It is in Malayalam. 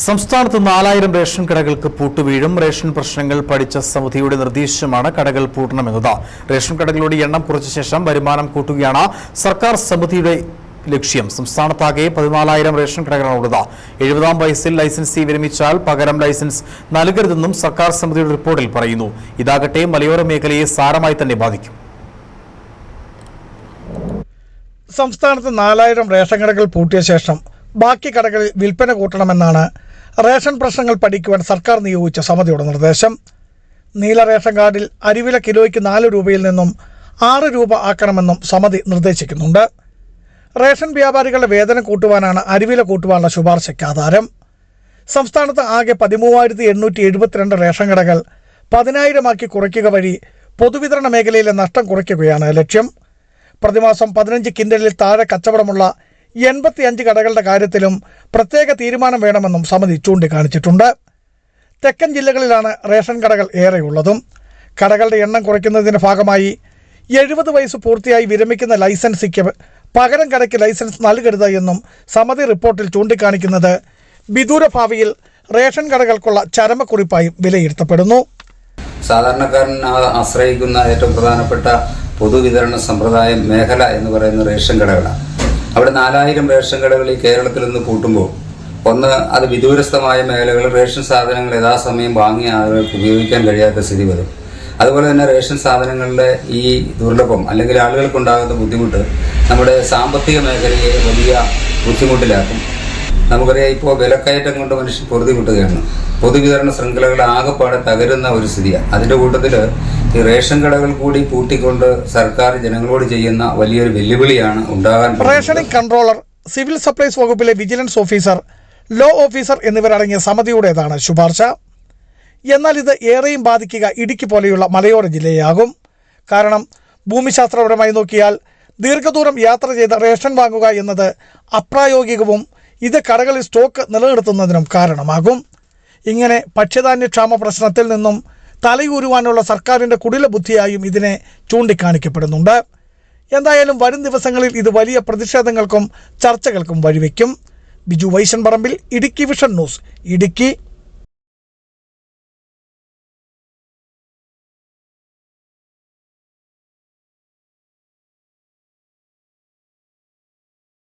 സംസ്ഥാനത്ത് 4000 റേഷൻ കടകൾക്ക് പൂട്ടുവീഴും. റേഷൻ പ്രശ്നങ്ങൾ പഠിച്ച സമിതിയുടെ നിർദ്ദേശമാണ് കടകൾ പൂട്ടണമെന്നത്. റേഷൻ കടകളുടെ എണ്ണം കുറച്ച ശേഷം വരുമാനം കൂട്ടുകയാണ് സർക്കാർ സമിതിയുടെ ലക്ഷ്യം. സംസ്ഥാനത്താകെ 14,000 റേഷൻ കടകളാണുള്ളത്. 70-ാം വയസ്സിൽ ലൈസൻസി വിരമിച്ചാൽ പകരം ലൈസൻസ് നൽകരുതെന്നും സർക്കാർ സമിതിയുടെ റിപ്പോർട്ടിൽ പറയുന്നു. ഇതാകട്ടെ മലയോര മേഖലയെ സാരമായി തന്നെ ബാധിക്കും. സംസ്ഥാനത്ത് 4000 റേഷൻ കടകൾ പൂട്ടിയ ശേഷം ബാക്കി കടകളിൽ വിൽപ്പന കൂട്ടണമെന്നാണ് റേഷൻ പ്രശ്നങ്ങൾ പഠിക്കുവാൻ സർക്കാർ നിയോഗിച്ച സമിതിയുടെ നിർദ്ദേശം. നീല റേഷൻ കാർഡിൽ അരിവില കിലോയ്ക്ക് 4 രൂപയിൽ നിന്നും 6 രൂപ ആക്കണമെന്നും സമിതി നിർദ്ദേശിക്കുന്നുണ്ട്. റേഷൻ വ്യാപാരികളുടെ വേതനം കൂട്ടുവാനാണ് അരിവില കൂട്ടുവാനുള്ള ശുപാർശയ്ക്ക് ആധാരം. സംസ്ഥാനത്ത് ആകെ 13,872 റേഷൻ കടകൾ 10,000 കുറയ്ക്കുക വഴി പൊതുവിതരണ മേഖലയിലെ നഷ്ടം കുറയ്ക്കുകയാണ് ലക്ഷ്യം. പ്രതിമാസം 15 കിൻഡലിൽ താഴെ കച്ചവടമുള്ള 85 കടകളുടെ കാര്യത്തിലും പ്രത്യേക തീരുമാനം വേണമെന്നും സമിതി ചൂണ്ടിക്കാണിച്ചിട്ടുണ്ട്. തെക്കൻ ജില്ലകളിലാണ് റേഷൻ കടകൾ ഏറെയുള്ളതും. കടകളുടെ എണ്ണം കുറയ്ക്കുന്നതിന്റെ ഭാഗമായി 70 വയസ്സ് പൂർത്തിയായി വിരമിക്കുന്ന ലൈസൻസിക്ക് പകരം കടയ്ക്ക് ലൈസൻസ് നൽകരുത് എന്നും സമിതി റിപ്പോർട്ടിൽ ചൂണ്ടിക്കാണിക്കുന്നത് വിദൂര ഭാവിയിൽ റേഷൻ കടകൾക്കുള്ള ചരമക്കുറിപ്പായും വിലയിരുത്തപ്പെടുന്നു. സാധാരണക്കാരൻ ആശ്രയിക്കുന്ന ഏറ്റവും പ്രധാനപ്പെട്ട പൊതുവിതരണ സമ്പ്രദായം മേഖല എന്ന് പറയുന്ന റേഷൻ കടകളാണ്. അവിടെ 4000 റേഷൻ കടകൾ ഈ കേരളത്തിൽ നിന്ന് പൂട്ടുമ്പോൾ ഒന്ന്, അത് വിദൂരസ്ഥമായ മേഖലകളിൽ റേഷൻ സാധനങ്ങൾ യഥാസമയം വാങ്ങിയ ആളുകൾക്ക് ഉപയോഗിക്കാൻ കഴിയാത്ത സ്ഥിതി വരും. അതുപോലെ തന്നെ റേഷൻ സാധനങ്ങളുടെ ഈ ദുർലഭം അല്ലെങ്കിൽ ആളുകൾക്കുണ്ടാകുന്ന ബുദ്ധിമുട്ട് നമ്മുടെ സാമ്പത്തിക മേഖലയെ വലിയ ബുദ്ധിമുട്ടിലാക്കും. നമുക്കറിയാം, ഇപ്പോൾ വിലക്കയറ്റം കൊണ്ട് മനുഷ്യൻ പൊറുതിമുട്ടുകയാണ്. പൊതുവിതരണ ശൃംഖലകൾ ആകെപ്പാടെ തകരുന്ന ഒരു സ്ഥിതിയാണ്. അതിൻ്റെ കൂട്ടത്തിൽ ഈ റേഷൻ കടകൾ കൂടി പൂട്ടിക്കൊണ്ട് സർക്കാർ ജനങ്ങളോട് ചെയ്യുന്ന വലിയൊരു വെല്ലുവിളിയാണ് ഉണ്ടാകാൻ. റേഷനിംഗ് കൺട്രോളർ, സിവിൽ സപ്ലൈസ് വകുപ്പിലെ വിജിലൻസ് ഓഫീസർ, ലോ ഓഫീസർ എന്നിവരടങ്ങിയ സമിതിയുടേതാണ് ശുപാർശ. എന്നാൽ ഇത് ഏറെയും ബാധിക്കുക ഇടുക്കി പോലെയുള്ള മലയോര ജില്ലയാകും. കാരണം ഭൂമിശാസ്ത്രപരമായി നോക്കിയാൽ ദീർഘദൂരം യാത്ര ചെയ്ത് റേഷൻ വാങ്ങുക എന്നത് അപ്രായോഗികവും ഇത് കടകളിൽ സ്റ്റോക്ക് നിലനിർത്തുന്നതിനും കാരണമാകും. ഇങ്ങനെ ഭക്ഷ്യധാന്യക്ഷാമ പ്രശ്നത്തിൽ നിന്നും തലയൂരുവാനുള്ള സർക്കാരിൻ്റെ കുടില ബുദ്ധിയായും ഇതിനെ ചൂണ്ടിക്കാണിക്കപ്പെടുന്നുണ്ട്. എന്തായാലും വരും ദിവസങ്ങളിൽ ഇത് വലിയ പ്രതിഷേധങ്ങൾക്കും ചർച്ചകൾക്കും വഴിവെക്കും. ബിജു വൈശൻ പറമ്പിൽ, ഇടുക്കി വിഷൻ ന്യൂസ്, ഇടുക്കി.